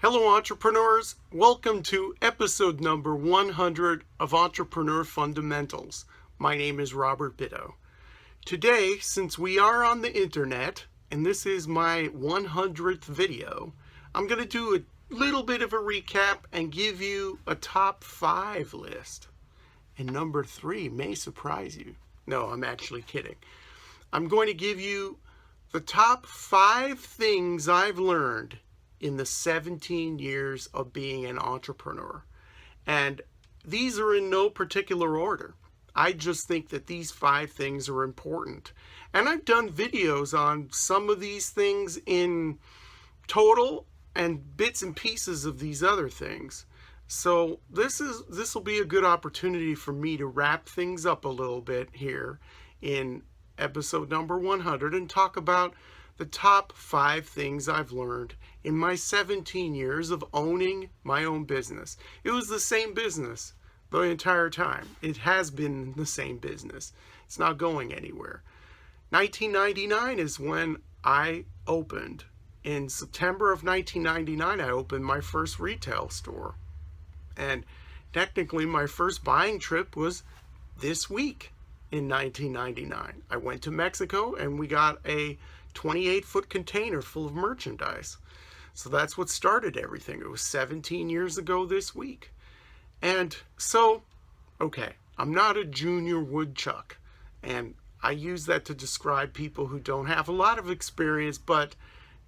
Hello, entrepreneurs. Welcome to episode number 100 of Entrepreneur Fundamentals. My name is Robert Bitto. Today, since we are on the internet, and this is my 100th video, I'm going to do a little bit of a recap and give you a top 5 list. And number 3 may surprise you. No, I'm actually kidding. I'm going to give you the top 5 things I've learned in the 17 years of being an entrepreneur. And these are in no particular order. I just think that these 5 things are important. And I've done videos on some of these things in total and bits and pieces of these other things. So this will be a good opportunity for me to wrap things up a little bit here in episode number 100 and talk about the top 5 things I've learned in my 17 years of owning my own business. It was the same business the entire time. It has been the same business. It's not going anywhere. 1999 is when I opened. In September of 1999, I opened my first retail store. And technically, my first buying trip was this week in 1999. I went to Mexico and we got a 28-foot container full of merchandise. So that's what started everything. It was 17 years ago this week. And so, okay, I'm not a junior woodchuck. And I use that to describe people who don't have a lot of experience, but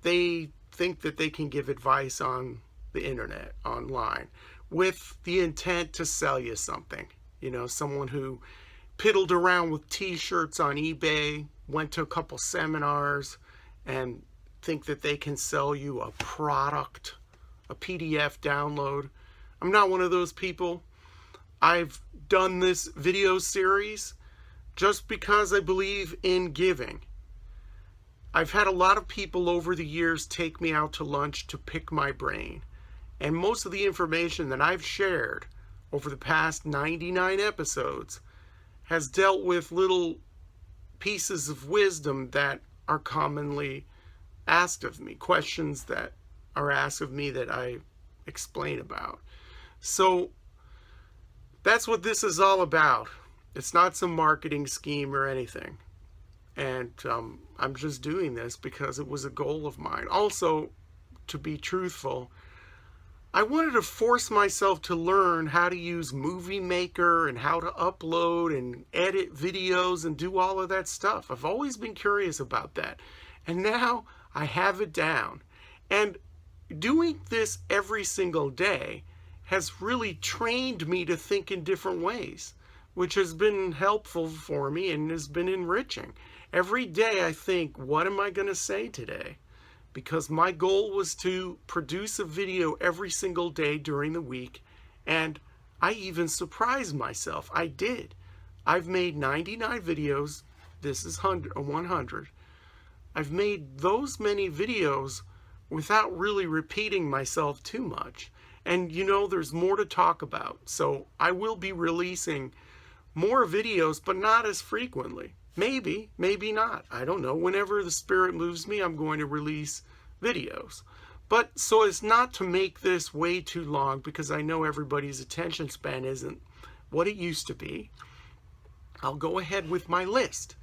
they think that they can give advice on the internet, online, with the intent to sell you something. You know, someone who piddled around with t-shirts on eBay, went to a couple seminars, and think that they can sell you a product, a PDF download. I'm not one of those people. I've done this video series just because I believe in giving. I've had a lot of people over the years take me out to lunch to pick my brain. And most of the information that I've shared over the past 99 episodes has dealt with little pieces of wisdom that are commonly asked of me, questions that are asked of me that I explain about. So that's what this is all about. It's not some marketing scheme or anything. And I'm just doing this because it was a goal of mine. Also, to be truthful, I wanted to force myself to learn how to use Movie Maker and how to upload and edit videos and do all of that stuff. I've always been curious about that. And now I have it down. And doing this every single day has really trained me to think in different ways, which has been helpful for me and has been enriching. Every day I think, what am I going to say today? Because my goal was to produce a video every single day during the week, and I even surprised myself. I did. I've made 99 videos. This is 100. I've made those many videos without really repeating myself too much. And you know, there's more to talk about. So I will be releasing more videos, but not as frequently. Maybe, maybe not. I don't know. Whenever the spirit moves me, I'm going to release videos. But so as not to make this way too long, because I know everybody's attention span isn't what it used to be, I'll go ahead with my list.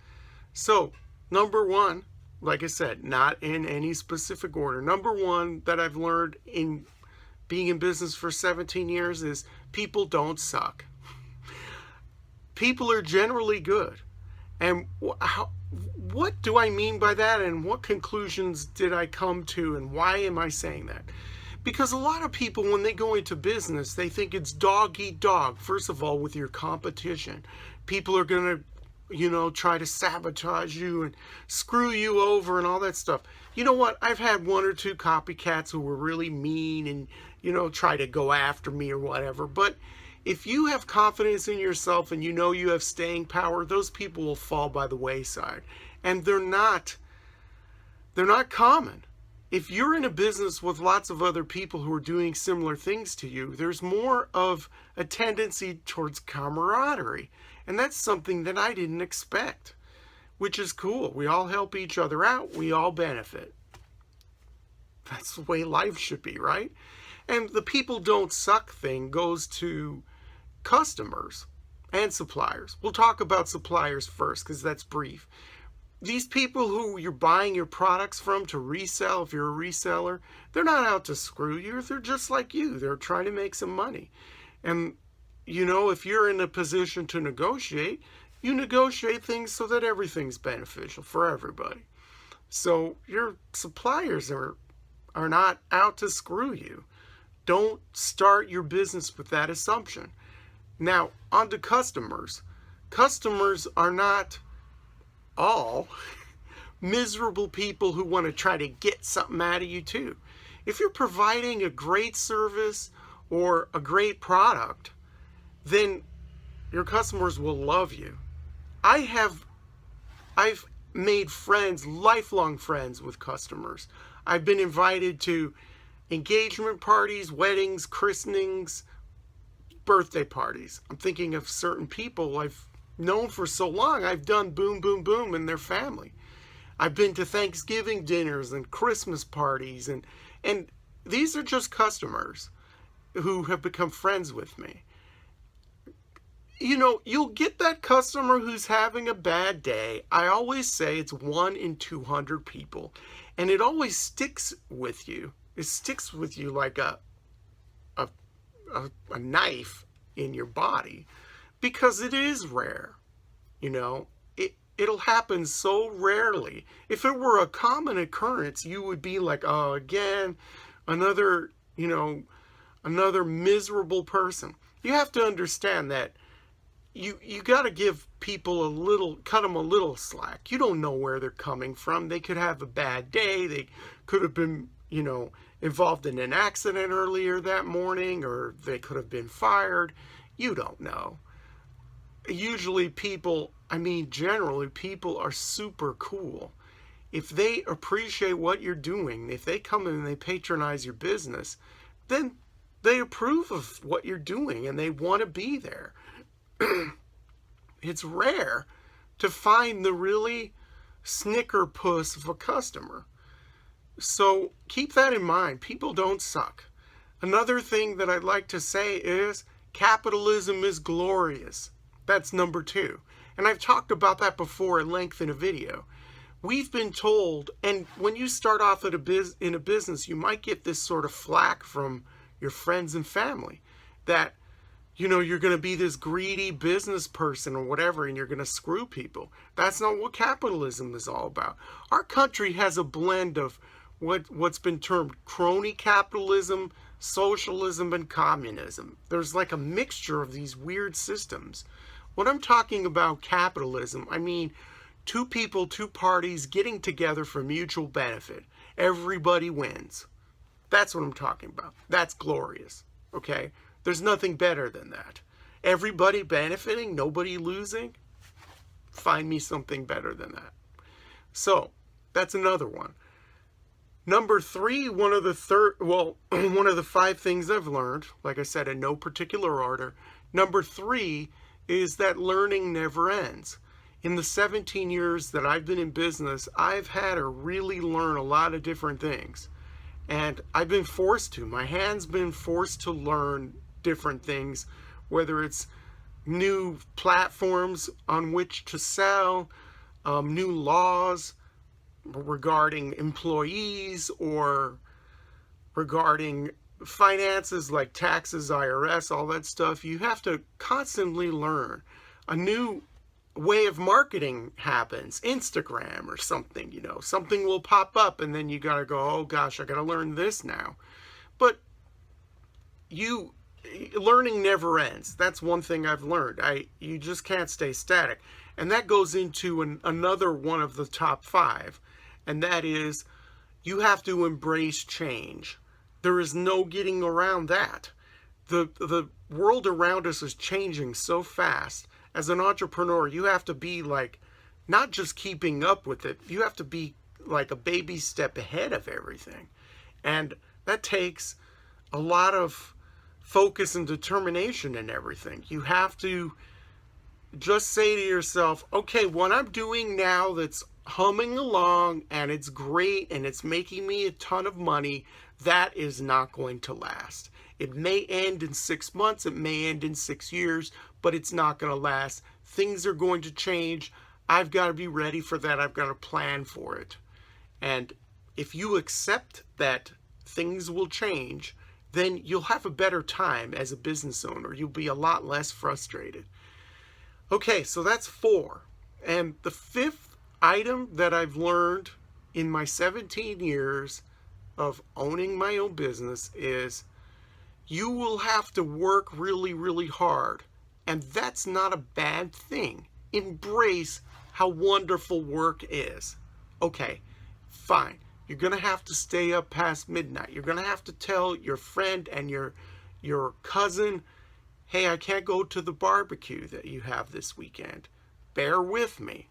So, number 1, like I said, not in any specific order. Number 1 that I've learned in being in business for 17 years is people don't suck. People are generally good. And what do I mean by that, and what conclusions did I come to, and why am I saying that? Because a lot of people, when they go into business, they think it's dog eat dog. First of all, with your competition, people are going to, try to sabotage you and screw you over and all that stuff. You know what? I've had 1 or 2 copycats who were really mean and, try to go after me or whatever. But if you have confidence in yourself and you have staying power, those people will fall by the wayside. And they're not common. If you're in a business with lots of other people who are doing similar things to you, there's more of a tendency towards camaraderie. And that's something that I didn't expect, which is cool. We all help each other out. We all benefit. That's the way life should be, right? And the people don't suck thing goes to customers and suppliers. We'll talk about suppliers first because that's brief. These people who you're buying your products from to resell, if you're a reseller, they're not out to screw you. They're just like you. They're trying to make some money. And, if you're in a position to negotiate, you negotiate things so that everything's beneficial for everybody. So your suppliers are not out to screw you. Don't start your business with that assumption. Now, on to customers. Customers are not all miserable people who want to try to get something out of you too. If you're providing a great service or a great product, then your customers will love you. I've made friends, lifelong friends with customers. I've been invited to engagement parties, weddings, christenings, birthday parties. I'm thinking of certain people I've known for so long. I've done boom, boom, boom in their family. I've been to Thanksgiving dinners and Christmas parties, and these are just customers who have become friends with me. You'll get that customer who's having a bad day. I always say it's 1 in 200 people, and it always sticks with you. It sticks with you like a knife in your body, because it is rare. It'll happen so rarely. If it were a common occurrence, you would be like, oh, again, another miserable person. You have to understand that you got to give people cut them a little slack. You don't know where they're coming from. They could have a bad day. They could have been, involved in an accident earlier that morning, or they could have been fired. You don't know. Generally people are super cool. If they appreciate what you're doing, if they come in and they patronize your business, then they approve of what you're doing and they want to be there. It's rare to find the really snicker puss of a customer. So keep that in mind. People don't suck. Another thing that I'd like to say is capitalism is glorious. That's number 2. And I've talked about that before at length in a video. We've been told, and when you start off in a business, you might get this sort of flack from your friends and family that you're going to be this greedy business person or whatever, and you're going to screw people. That's not what capitalism is all about. Our country has a blend of what's been termed crony capitalism, socialism, and communism. There's like a mixture of these weird systems. When I'm talking about capitalism, I mean 2 people, 2 parties getting together for mutual benefit. Everybody wins. That's what I'm talking about. That's glorious. Okay? There's nothing better than that. Everybody benefiting, nobody losing. Find me something better than that. So, that's another one. Number 3, one of the 5 things I've learned, like I said, in no particular order. Number 3 is that learning never ends. In the 17 years that I've been in business, I've had to really learn a lot of different things. And I've been forced to. My hand's been forced to learn different things, whether it's new platforms on which to sell, new laws regarding employees or regarding finances like taxes, IRS, all that stuff. You have to constantly learn. A new way of marketing happens, Instagram or something, something will pop up and then you got to go, oh gosh, I got to learn this now. But learning never ends. That's one thing I've learned. You just can't stay static. And that goes into another one of the top 5, and that is you have to embrace change. There is no getting around that. The world around us is changing so fast. As an entrepreneur, you have to be like, not just keeping up with it, you have to be like a baby step ahead of everything. And that takes a lot of focus and determination in everything. You have to just say to yourself, okay, what I'm doing now that's humming along and it's great and it's making me a ton of money, that is not going to last. It may end in 6 months, it may end in 6 years, but it's not going to last. Things are going to change. I've got to be ready for that. I've got to plan for it. And if you accept that things will change, then you'll have a better time as a business owner. You'll be a lot less frustrated. Okay, so that's 4. And the 5th item that I've learned in my 17 years of owning my own business is you will have to work really, really hard. And that's not a bad thing. Embrace how wonderful work is. Okay, fine. You're going to have to stay up past midnight. You're going to have to tell your friend and your cousin, hey, I can't go to the barbecue that you have this weekend. Bear with me.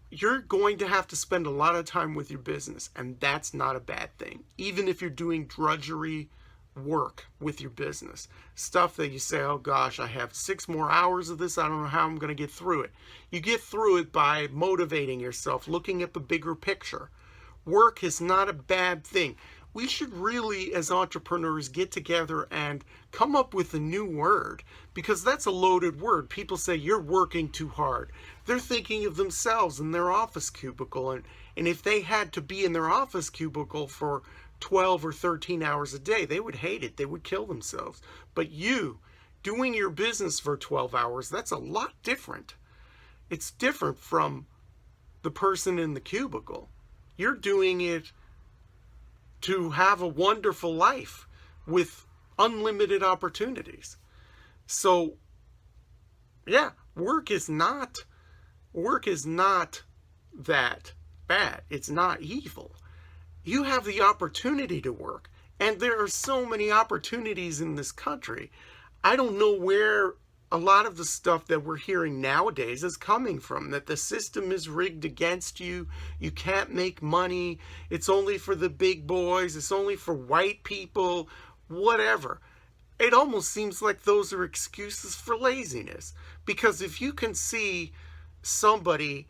You're going to have to spend a lot of time with your business, and that's not a bad thing. Even if you're doing drudgery work with your business, stuff that you say, oh gosh, I have 6 more hours of this, I don't know how I'm going to get through it. You get through it by motivating yourself, looking at the bigger picture. Work is not a bad thing. We should really, as entrepreneurs, get together and come up with a new word, because that's a loaded word. People say you're working too hard. They're thinking of themselves in their office cubicle, and if they had to be in their office cubicle for 12 or 13 hours a day, they would hate it. They would kill themselves. But you, doing your business for 12 hours, that's a lot different. It's different from the person in the cubicle. You're doing it to have a wonderful life with unlimited opportunities. So, yeah, work is not that bad. It's not evil. You have the opportunity to work, and there are so many opportunities in this country. I don't know where a lot of the stuff that we're hearing nowadays is coming from, that the system is rigged against you, you can't make money, it's only for the big boys, it's only for white people, whatever. It almost seems like those are excuses for laziness, because if you can see somebody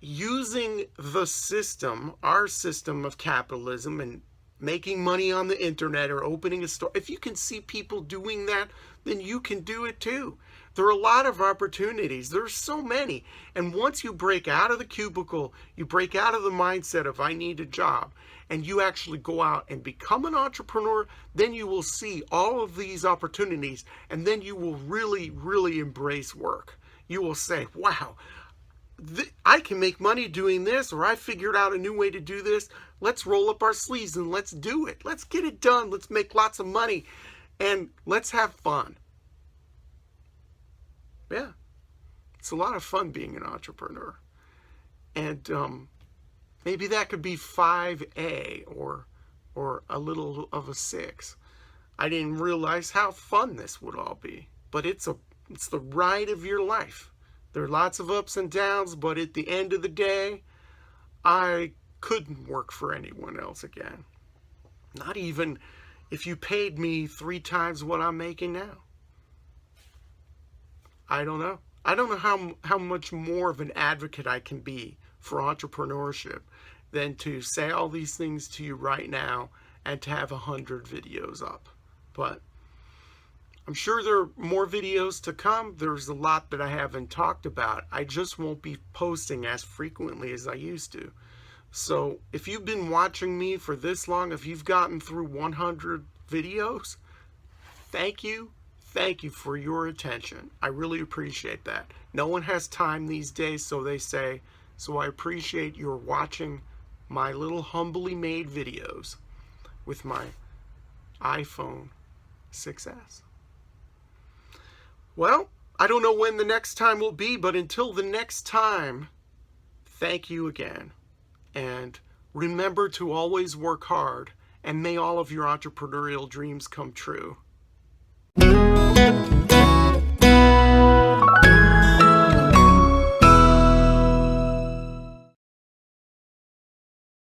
using the system, our system of capitalism, and making money on the internet or opening a store, if you can see people doing that, then you can do it too. There are a lot of opportunities. There's so many. And once you break out of the cubicle, you break out of the mindset of I need a job, and you actually go out and become an entrepreneur, then you will see all of these opportunities, and then you will really, really embrace work. You will say, wow, I can make money doing this, or I figured out a new way to do this. Let's roll up our sleeves and let's do it. Let's get it done. Let's make lots of money and let's have fun. Yeah, it's a lot of fun being an entrepreneur. And maybe that could be 5A or a little of a 6. I didn't realize how fun this would all be, but it's the ride of your life. There are lots of ups and downs, but at the end of the day, I couldn't work for anyone else again. Not even if you paid me 3 times what I'm making now. I don't know. I don't know how much more of an advocate I can be for entrepreneurship than to say all these things to you right now and to have 100 videos up. But I'm sure there are more videos to come. There's a lot that I haven't talked about. I just won't be posting as frequently as I used to. So if you've been watching me for this long, if you've gotten through 100 videos, thank you. Thank you for your attention. I really appreciate that. No one has time these days, so they say. So I appreciate your watching my little humbly made videos with my iPhone 6S. Well, I don't know when the next time will be, but until the next time, thank you again. And remember to always work hard, and may all of your entrepreneurial dreams come true.